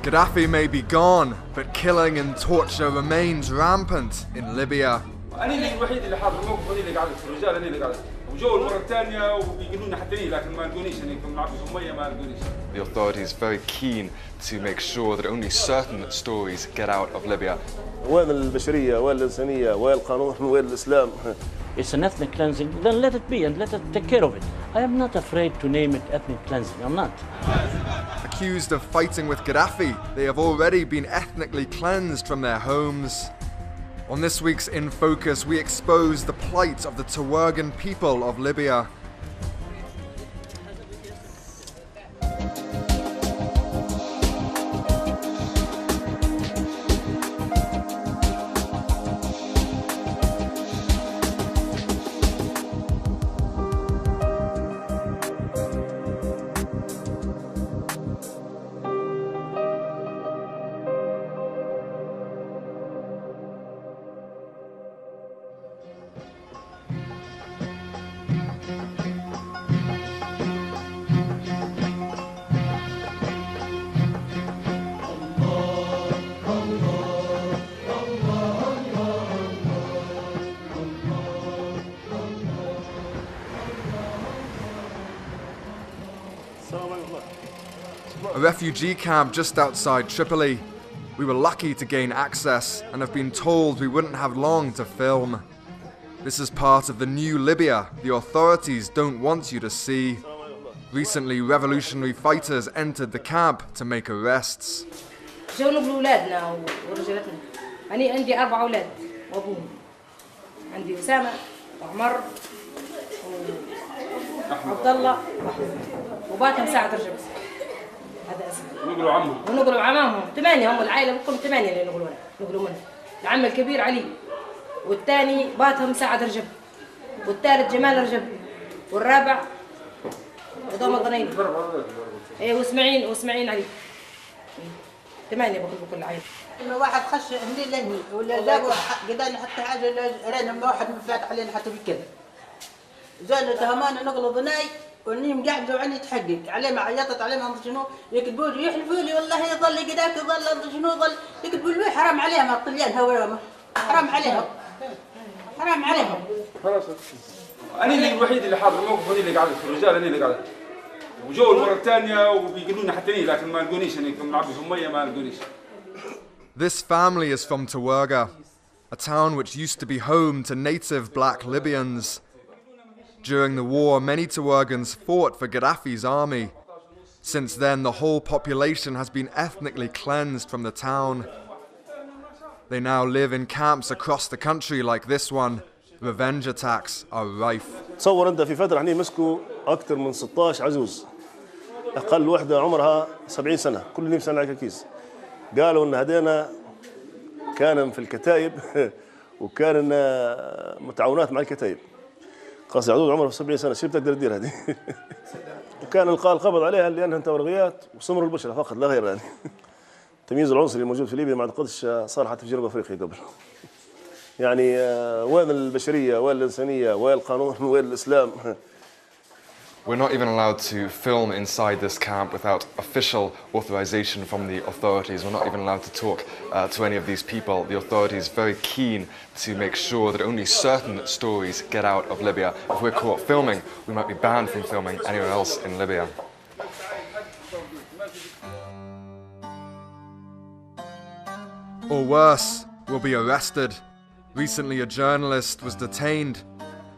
Gaddafi may be gone, but killing and torture remains rampant in Libya. The authorities are very keen to make sure that only certain stories get out of Libya. It's an ethnic cleansing, then let it be and let it take care of it. I am not afraid to name it ethnic cleansing, I'm not. Accused of fighting with Gaddafi, they have already been ethnically cleansed from their homes. On this week's In Focus, we expose the plight of the Tawergha people of Libya. A refugee camp just outside Tripoli. We were lucky to gain access and have been told we wouldn't have long to film. This is part of the new Libya the authorities don't want you to see. Recently, revolutionary fighters entered the camp to make arrests. عندي 4 أولاد وأبوهم. عندي أسامة وعمر وعبد الله وباتهم ساعة رجب. هذا اسمه. نقولوا عمهم. ونقولوا عمامهم 8 هم العائلة بكم 8 اللي نقولوا منه. العم الكبير علي والثاني باتهم ساعة رجب والثالث جمال رجب والرابع رضوان الضنيني. إيه واسماعيل علي. 8 بكل عائلة. إنه واحد خش هني لهني ولا جابوا قدرنا حتى حاجة رأينا واحد مفاتح علينا حتى بكذا. زالوا تهمان نقلوا ضناي ونيم قاعد وعني يتحقق عليه ما عيطت عليه ما شنو يكتبوا لي يحلفوا لي والله يظل قداك يظل شنو ظل يكتبوا لي حرام عليهم الطليان هو حرام عليهم خلاص انا اللي الوحيد اللي حاضر الموقف هذي اللي قاعد في الرجال انا اللي قاعد وجو المره الثانيه وبيقولون حتى لي لكن ما لقونيش انا كنت معبي في الميه ما لقونيش. This family is from Tawergha, a town which used to be home to native black Libyans. During the war, many Tawerghans fought for Gaddafi's army. Since then, the whole population has been ethnically cleansed from the town. They now live in camps across the country like this one. Revenge attacks are rife. تصور أنت في فترة هني مسكوا أكثر من 16 عزوز. أقل وحدة عمرها 70 سنة، كل نيم سنة على كيس. قالوا إن هدينا كان في الكتائب وكان متعاونات مع الكتائب. قاصي عدود عمره 70 سنة، شو بتقدر تدير هذه؟ وكان القبض عليها لأنها تورغيات وسمر البشرة فقط لا غير يعني. التمييز العنصري الموجود في ليبيا ما أعتقدش صار حتى في جنوب أفريقيا قبل. يعني وين البشرية وين الإنسانية وين القانون وين الإسلام؟ We're not even allowed to film inside this camp without official authorization from the authorities. We're not even allowed to talk to any of these people. The authorities are very keen to make sure that only certain stories get out of Libya. If we're caught filming, we might be banned from filming anywhere else in Libya. Or worse, we'll be arrested. Recently, a journalist was detained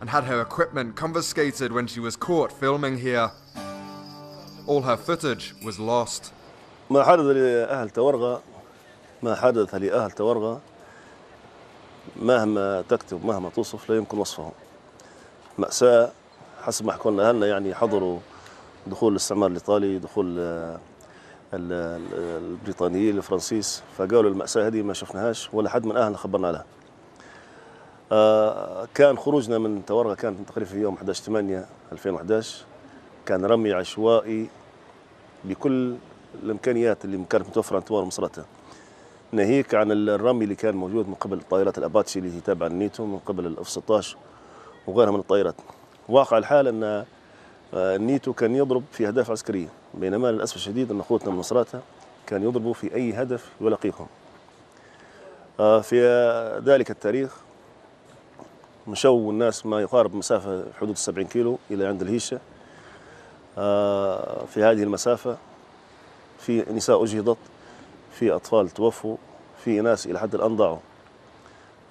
and had her equipment confiscated when she was caught filming here. All her footage was lost. ما حدث لأهل تاورغا مهما تكتب مهما توصف لا يمكن وصفه. مأساة حسب ما حكوا لنا أهلنا، يعني حضروا دخول الاستعمار الإيطالي، دخول البريطانيين الفرنسيس، فقالوا المأساة هذه ما شفناهاش ولا حد من أهلنا خبرنا عليها. كان خروجنا من تاورغا كان تقريبا في يوم 11/8/2011. كان رمي عشوائي بكل الامكانيات اللي كانت متوفره عند تاورغا ومصراتها، ناهيك عن الرمي اللي كان موجود من قبل طائرات الاباتشي اللي هي تابعه للنيتو، من قبل الاف 16 وغيرها من الطائرات. واقع الحال ان النيتو كان يضرب في اهداف عسكريه، بينما للاسف الشديد ان اخوتنا من مصراتها كان يضربوا في أي هدف يلاقيهم. في ذلك التاريخ مشوا الناس ما يقارب مسافة حدود 70 كيلو إلى عند الهيشة. في هذه المسافة في نساء أجهضت، في أطفال توفوا، في ناس إلى حد الآن ضاعوا.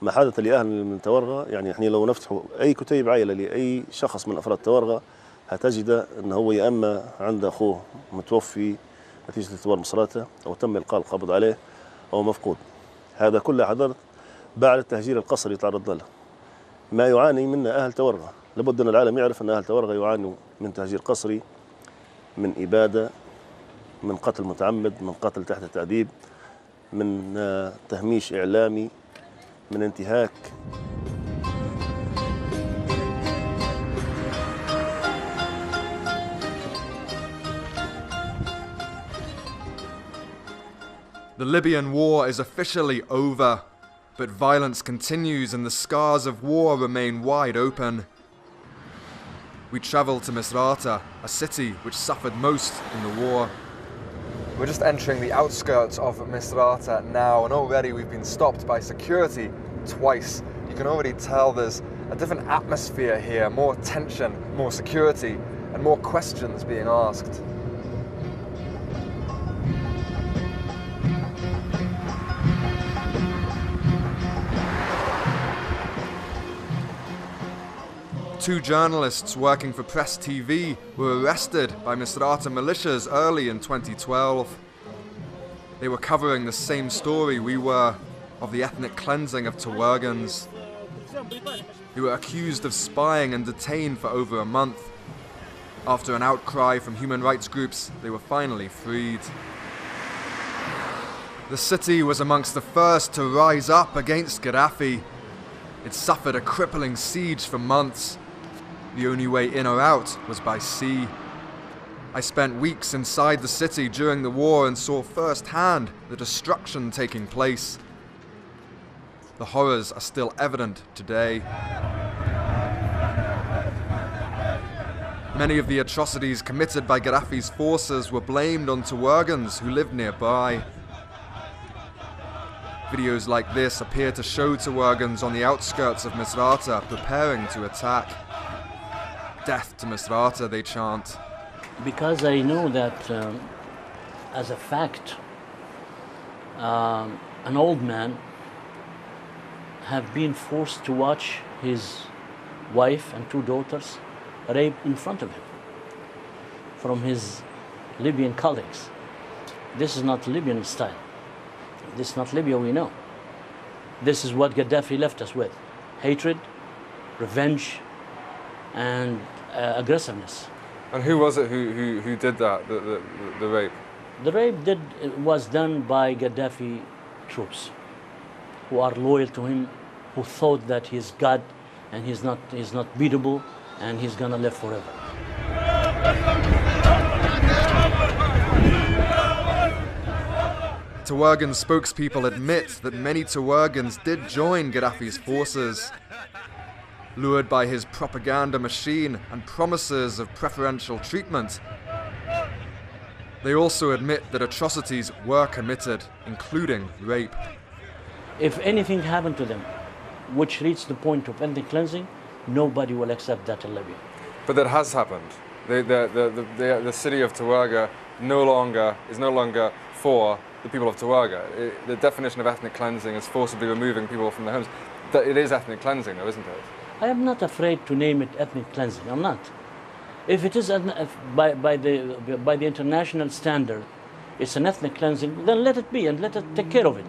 ما حدث لأهل من تورغة، يعني احنا لو نفتحوا أي كتيب عائلة لأي شخص من أفراد تورغة هتجد أنه هو يا أما عند أخوه متوفي نتيجة التوار مصراته أو تم إلقاء القبض عليه أو مفقود. هذا كله حدث بعد التهجير القسري يتعرض له. ما يعاني منه أهل تورغة، لابد أن العالم يعرف أن أهل تورغة يعانوا من تهجير قسري، من إبادة، من قتل متعمد، من قتل تحت التعذيب، من تهميش إعلامي، من انتهاك. The Libyan war is officially over, but violence continues and the scars of war remain wide open. We travel to Misrata, a city which suffered most in the war. We're just entering the outskirts of Misrata now, and already we've been stopped by security twice. You can already tell there's a different atmosphere here, more tension, more security, and more questions being asked. Two journalists working for Press TV were arrested by Misrata militias early in 2012. They were covering the same story we were, of the ethnic cleansing of Tawerghans. They were accused of spying and detained for over a month. After an outcry from human rights groups, they were finally freed. The city was amongst the first to rise up against Gaddafi. It suffered a crippling siege for months. The only way in or out was by sea. I spent weeks inside the city during the war and saw firsthand the destruction taking place. The horrors are still evident today. Many of the atrocities committed by Gaddafi's forces were blamed on Tawerghans who lived nearby. Videos like this appear to show Tawerghans on the outskirts of Misrata preparing to attack. Death to Misrata, they chant. Because I know that, as a fact, an old man have been forced to watch his wife and two daughters raped in front of him from his Libyan colleagues. This is not Libyan style. This is not Libya we know. This is what Gaddafi left us with: hatred, revenge, and aggressiveness. And who was it who did that, the rape? The rape was done by Gaddafi troops who are loyal to him, who thought that he's God and he's not beatable and he's gonna live forever. Tawerghan spokespeople admit that many Tawerghans did join Gaddafi's forces. Lured by his propaganda machine and promises of preferential treatment. They also admit that atrocities were committed, including rape. If anything happened to them, which reached the point of ethnic cleansing, nobody will accept that in Libya. But that has happened. The city of Tawergha is no longer for the people of Tawergha. The definition of ethnic cleansing is forcibly removing people from their homes. It is ethnic cleansing, though, isn't it? I am not afraid to name it ethnic cleansing. I'm not. If it is by the international standard, it's an ethnic cleansing, then let it be and let it take care of it.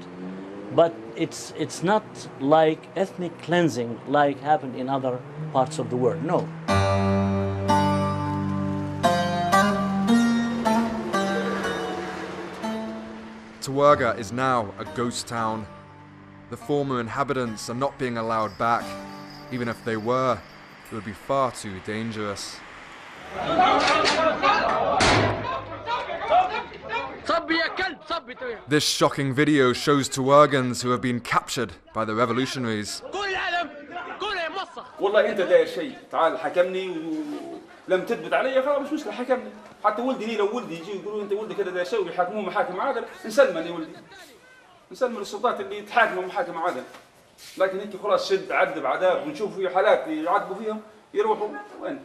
But it's not like ethnic cleansing like happened in other parts of the world. No. Tawergha is now a ghost town. The former inhabitants are not being allowed back. Even if they were, it would be far too dangerous. This shocking video shows Tawerghans who have been captured by the revolutionaries. والله انت داير شيء تعال حكمني لم تثبت علي خلاص مش مشكله حكمني. حتى ولدي لي لو ولدي يجي يقولوا انت ولدي كذا يسوي يحاكموه محاكم عادله نسلمه يا ولدي. نسلمه للسلطات اللي تحاكمه محاكم عادله. لكن هيك خلاص شد عذب عذاب ونشوف في حالات يعذبوا فيهم يروحوا وين؟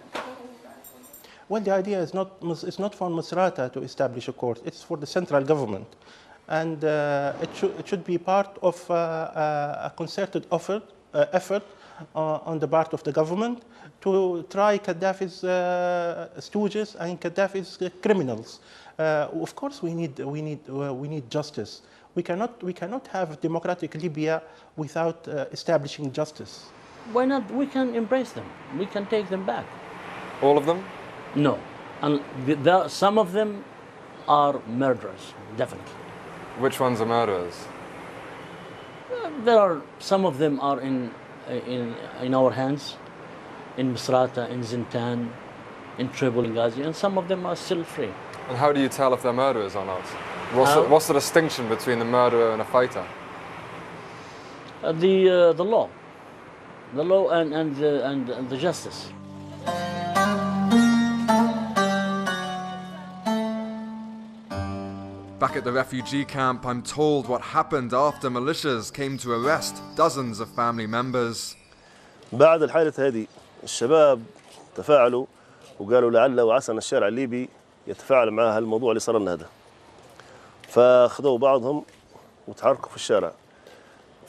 Well, the idea is not for Misrata to establish a court. It's for the central government, and it should be part of a concerted effort on the part of the government to try Gaddafi's stooges and Gaddafi's criminals. Of course, we need justice. We cannot have democratic Libya without establishing justice. Why not? We can embrace them. We can take them back. All of them? No. And some of them are murderers, definitely. Which ones are murderers? Some of them are in our hands, in Misrata, in Zintan, in Tripoli, Ghazi, and some of them are still free. And how do you tell if they're murderers or not? What's the distinction between a murderer and a fighter? The law and the justice. Back at the refugee camp, I'm told what happened after militias came to arrest dozens of family members. بعد الحالة هذه الشباب تفاعلوا وقالوا لعل وعسى أن الشارع الليبي يتفاعل مع هالموضوع اللي صار لنا هذا. فاخذوا بعضهم وتحركوا في الشارع.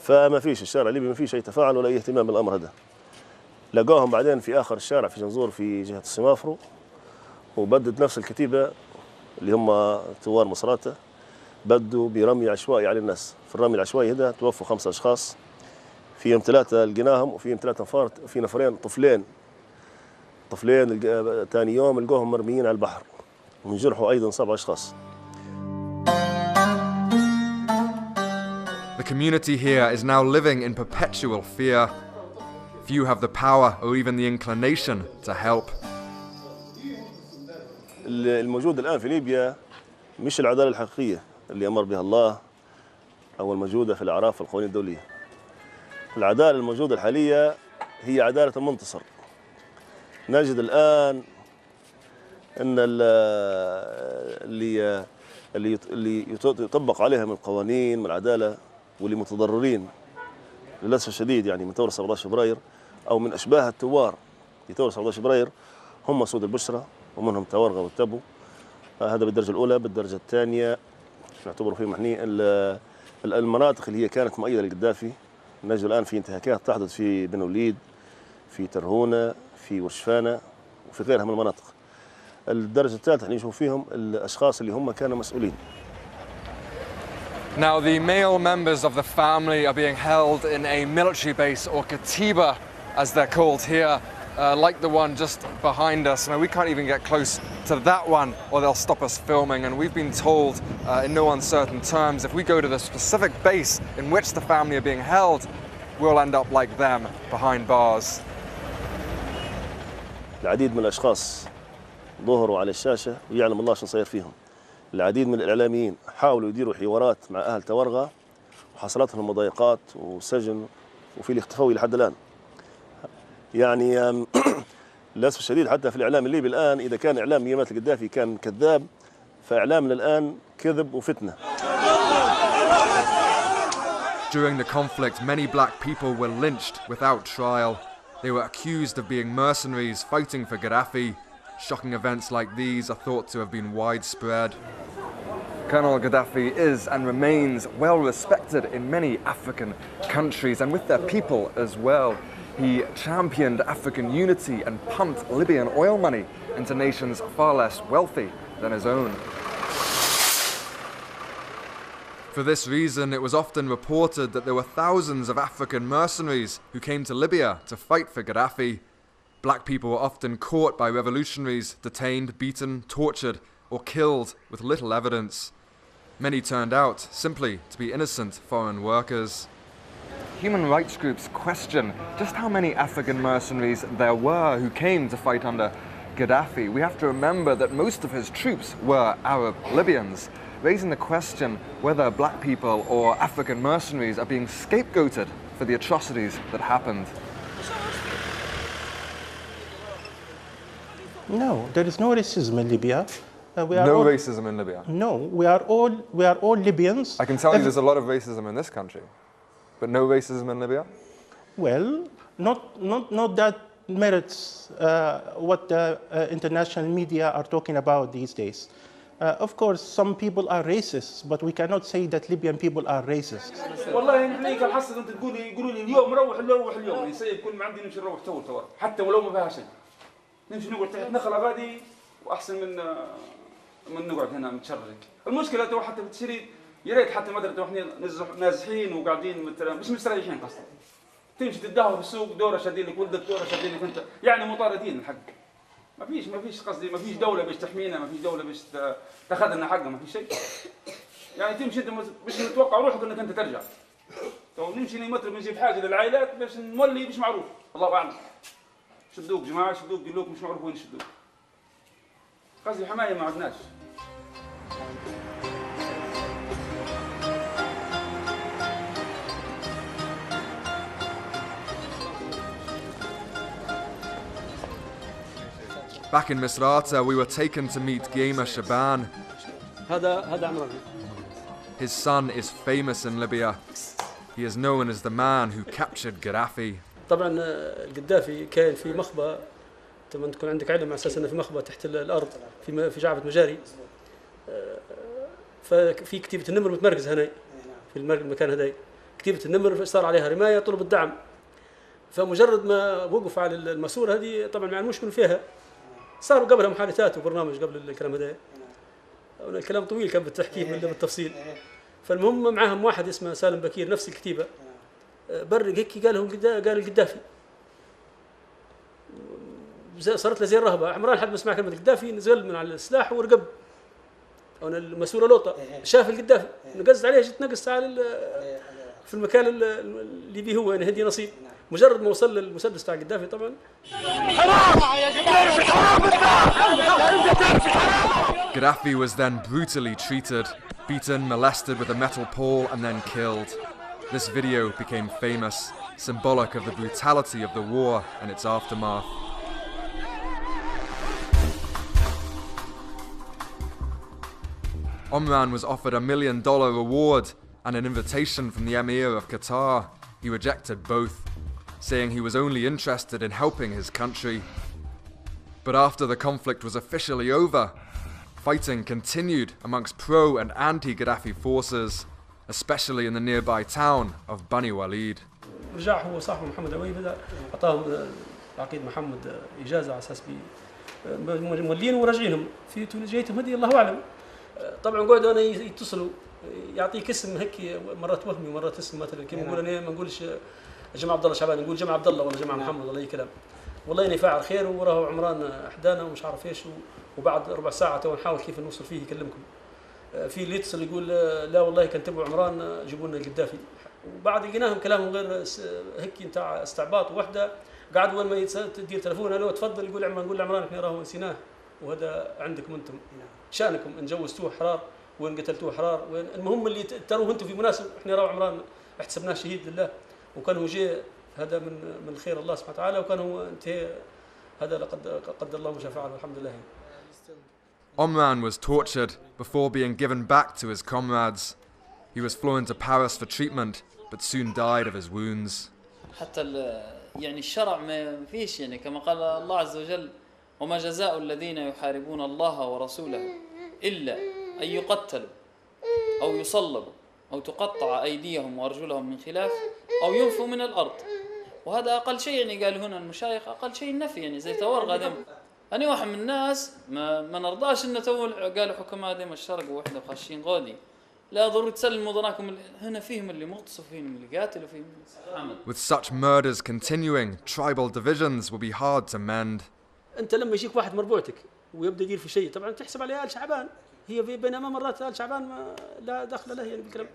فما فيش الشارع الليبي ما فيش أي تفاعل ولا أي اهتمام بالأمر هذا. لقوهم بعدين في آخر الشارع في جنزور في جهة السمافرو وبدت نفس الكتيبة اللي هم ثوار مصراتة بدوا برمي عشوائي على الناس. في الرمي العشوائي هذا توفوا 5 أشخاص فيهم 3 لقيناهم وفيهم 3 أنفار وفي نفرين طفلين ثاني يوم لقوهم مرميين على البحر وانجرحوا أيضا 7 أشخاص. The community here is now living in perpetual fear. Few have the power or even the inclination to help. الموجود الآن في ليبيا مش العدالة الحقيقية اللي أمر بها الله أو الموجودة في الأعراف والقوانين الدولية. العدالة الموجودة الحالية هي عدالة المنتصر. نجد الآن أن اللي يطبق عليهم القوانين من العدالة واللي متضررين للأسف الشديد يعني من ثورة 17 فبراير أو من أشباه الثوار في ثورة 17 فبراير هم سود البشرة ومنهم تاورغا والتبو. هذا بالدرجة الأولى. بالدرجة الثانية نعتبر فيه محني المناطق اللي هي كانت مؤيدة للقذافي. نجد الآن في انتهاكات تحدث في بن وليد في ترهونة في ورشفانة وفي غيرها من المناطق. الدرجة الثالثة نشوف فيهم الأشخاص اللي هم كانوا مسؤولين. Now the male members of the family are being held in a military base, or katiba as they're called here, like the one just behind us. Now we can't even get close to that one or they'll stop us filming, and we've been told in no uncertain terms if we go to the specific base in which the family are being held, we'll end up like them, behind bars. العديد من الأشخاص ظهروا على الشاشة ويعلم الله شو صاير فيهم. العديد من الإعلاميين حاولوا يديروا حوارات مع أهل تاورغا وحصلت لهم مضايقات وسجن وفي اللي اختفوا لحد الآن. يعني للأسف الشديد حتى في الإعلام الليبي الآن إذا كان إعلام أيامات القذافي كان كذاب فإعلامنا الآن كذب وفتنة. During the conflict, many black people were lynched without trial. They were accused of being mercenaries fighting for Gaddafi. Shocking events like these are thought to have been widespread. Colonel Gaddafi is and remains well respected in many African countries and with their people as well. He championed African unity and pumped Libyan oil money into nations far less wealthy than his own. For this reason, it was often reported that there were thousands of African mercenaries who came to Libya to fight for Gaddafi. Black people were often caught by revolutionaries, detained, beaten, tortured, or killed with little evidence. Many turned out simply to be innocent foreign workers. Human rights groups question just how many African mercenaries there were who came to fight under Gaddafi. We have to remember that most of his troops were Arab Libyans, raising the question whether black people or African mercenaries are being scapegoated for the atrocities that happened. No, there is no racism in Libya. No racism in Libya? No, we are all Libyans. I can tell you there's a lot of racism in this country, but no racism in Libya? Well, not that merits what the international media are talking about these days. Of course, some people are racist, but we cannot say that Libyan people are racist. والله نحن كان حصل انت يقولوا لي اليوم نروح اليوم يصير كل ما عندي نمشي نروح تو حتى ولو ما فيها شيء نمشي نقعد تحت نخله غادي واحسن من نقعد هنا متشرق. المشكله تو حتى بالتشريد يا ريت حتى ما ادري احنا نازحين وقاعدين مش مستريحين قصدي. تمشي تتدهور في السوق دوره شادين لك ولدك دوره شادين لك انت يعني مطاردين الحق. ما فيش قصدي ما فيش دوله باش تحمينا ما فيش دوله باش تاخذ لنا حقنا ما فيش شيء. يعني تمشي انت باش نتوقع روحك انك انت ترجع. تو نمشي نمطر بنجيب حاجه للعائلات باش نولي مش معروف الله اعلم. شدوك جماعه شدوك قلوك مش معروف وين يشدوك. قصدي حمايه ما عندناش. Back in Misrata, we were taken to meet Gamer Shaban. His son is famous in Libya. He is known as the man who captured Gaddafi. طبعا القذافي كان في مخبأ تمام تكون عندك علم على اساس انه في مخبأ تحت الارض في جعبة مجاري ففي كتيبة النمر متمركز هنا في المكان هذا كتيبة النمر صار عليها رماية طلب الدعم فمجرد ما وقف على الماسورة هذه طبعا ما علموش من فيها صاروا قبلها محادثات وبرنامج قبل الكلام هذا الكلام طويل كان بتحكيه بالتفصيل فالمهم معهم واحد اسمه سالم بكير نفس الكتيبة برق هيك قال القذافي صارت له زي الرهبة عمران حد ما سمع كلمة القذافي نزل من على السلاح ورقب أو الماسورة لوطة شاف القذافي نقز عليه جت نقص على في المكان اللي بيه هو يعني هدي نصيب مجرد ما وصل للمسدس تاع القذافي طبعا Gaddafi was then brutally treated, beaten, molested with a metal pole and then killed. This video became famous, symbolic of the brutality of the war and its aftermath. Omran was offered $1 million reward and an invitation from the Emir of Qatar. He rejected both, saying he was only interested in helping his country. But after the conflict was officially over, fighting continued amongst pro- and anti-Gaddafi forces, especially in the nearby town of Bani Walid. رجع هو صاحبه محمد عوي بدأ أعطاهم العقيد محمد إجازة على أساس مولين وراجعينهم في جيتهم هذه الله أعلم طبعا قعدوا أنا يتصلوا يعطيك اسم هيك مرات وهمي ومرات اسم مثلا كيف نقول أنا ما نقولش جماعة عبد الله شعبان نقول جماعة عبد الله ولا جماعة محمد ولا أي كلام والله إني فاعل خير وراه عمران أحدانا ومش عارف إيش وبعد ربع ساعة تو نحاول كيف نوصل فيه يكلمكم في اللي يتصل يقول لا والله كان تبعوا عمران جيبوا لنا القذافي وبعد لقيناهم كلامهم غير هيك نتاع استعباط وحده قاعد وين ما تدير تليفون الو تفضل يقول عمران نقول عمران احنا راهو نسيناه وهذا عندكم انتم شانكم ان جوزتوه حرار وين قتلتوه حرار وين المهم اللي تروه انتم في مناسب احنا راهو عمران احتسبناه شهيد لله وكان هو جاء هذا من خير الله سبحانه وتعالى وكان هو انتهى هذا لقد قدر الله ما شاء فعل والحمد لله. Omran was tortured before being given back to his comrades. He was flown to Paris for treatment, but soon died of his wounds. حتى يعني الشرع ما فيش يعني كما قال الله عز وجل وما جزاء الذين يحاربون الله ورسوله إلا أن يقتلوا أو يصلبوا أو تقطع أيديهم وأرجلهم من خلاف أو ينفوا من الأرض وهذا أقل شيء يعني قال هنا المشايخ أقل شيء النفي يعني زي تورغا دم أنا واحد من الناس ما نرضاش إن قالوا حكماء دم الشرق وإحنا خاشين غادي لا ضروري تسلموا ضناكم هنا فيهم اللي مغتصب فيهم اللي قاتل وفيهم. With such murders continuing, tribal divisions will be hard to mend. أنت لما يجيك واحد مربوعتك ويبدأ يدير في شيء طبعا تحسب عليه آل شعبان هي بينما مرات آل شعبان ما لا دخل له يعني بالكلام.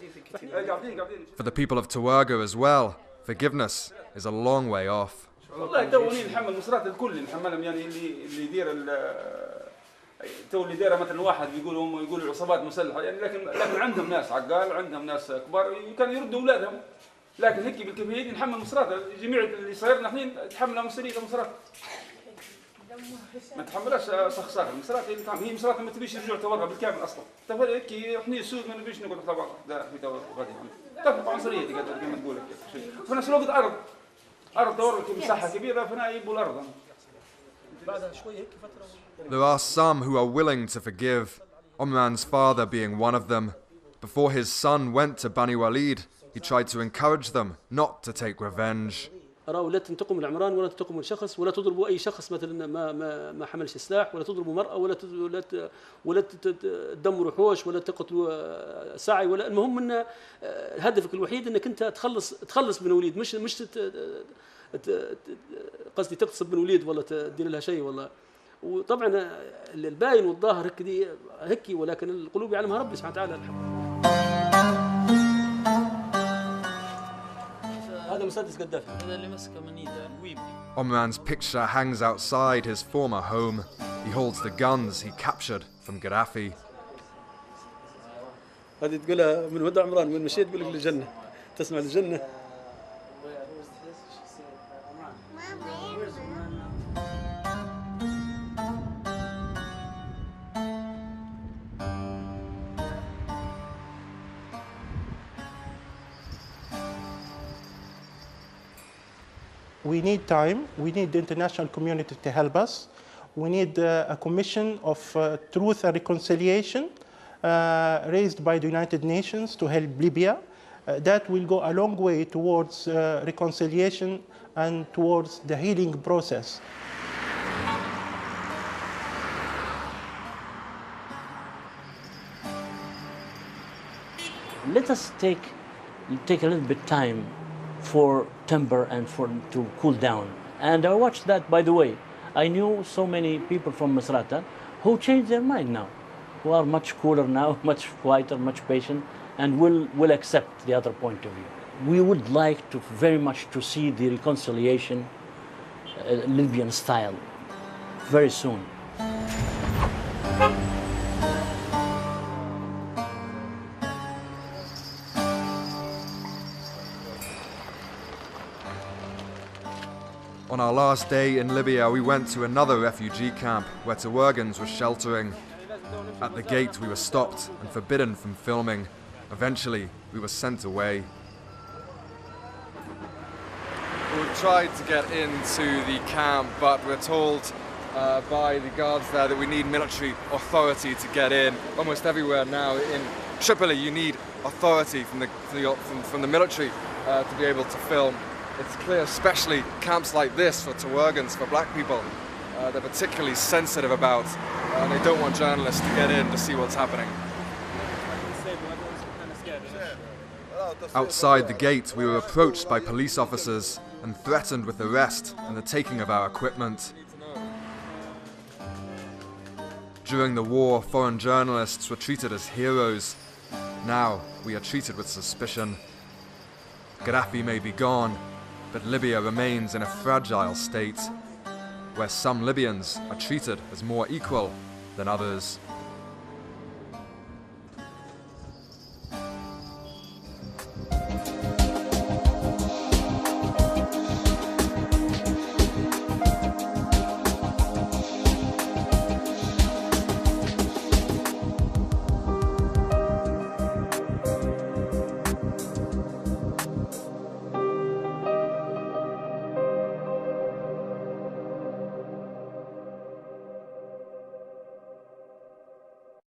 For the people of Tawergha as well, forgiveness is a long way off. والله توني نحمل مصرات الكل نحملهم يعني اللي يدير تو اللي دايره مثلا واحد يقولوا العصابات مسلحه يعني لكن عندهم ناس عقال عندهم ناس كبار كانوا يردوا اولادهم لكن هيك بالكيفيه نحمل مصرات جميع اللي صاير نحن نتحمل مسؤوليه مصرات ما تحملهاش سخساره المسرات اللي تعمل هي مسرات ما تبيش يرجعوا تورغ بالكامل اصلا تفرق هيك احنا السود ما نبيش نقعد تبع في دور غادي تبقى عنصريه كما تقول لك في نفس الوقت ارض تورغ مساحه كبيره فانا يبوا الارض بعدها شوي هيك فتره. There are some who are willing to forgive, Omran's father being one of them. Before his son went to Bani Walid, he tried to encourage them not to take revenge. أراوا لا تنتقموا من العمران ولا تنتقموا من شخص ولا تضربوا أي شخص مثلا ما حملش سلاح ولا تضربوا مرأة ولا تدمروا حوش ولا تقتلوا ساعي ولا المهم أن هدفك الوحيد أنك أنت تخلص بن وليد مش قصدي تغتصب بن وليد ولا تدير لها شيء والله. وطبعا الباين والظاهر هيك ولكن القلوب يعلمها ربي سبحانه وتعالى. هذا مسدس قدافي. هذا اللي مسكه من ايده الويبي. Omran's picture hangs outside his former home. He holds the guns he captured from Gaddafi. هذه تقولها من ودع عمران وين مشيت تقول لك للجنة تسمع للجنة. We need time. We need the international community to help us. We need a commission of truth and reconciliation raised by the United Nations to help Libya. That will go a long way towards reconciliation and towards the healing process. Let us take a little bit time for temper and to cool down. And I watched that, by the way. I knew so many people from Masrata who changed their mind now, who are much cooler now, much quieter, much patient, and will accept the other point of view. We would like to very much to see the reconciliation Libyan style very soon. On our last day in Libya, we went to another refugee camp where Tawerghans were sheltering. At the gate, we were stopped and forbidden from filming. Eventually, we were sent away. We tried to get into the camp, but we're told by the guards there that we need military authority to get in. Almost everywhere now in Tripoli, you need authority from the military to be able to film. It's clear, especially camps like this for Tawerghans, for black people, they're particularly sensitive about, and they don't want journalists to get in to see what's happening. Outside the gate, we were approached by police officers and threatened with arrest and the taking of our equipment. During the war, foreign journalists were treated as heroes. Now, we are treated with suspicion. Gaddafi may be gone, but Libya remains in a fragile state, where some Libyans are treated as more equal than others.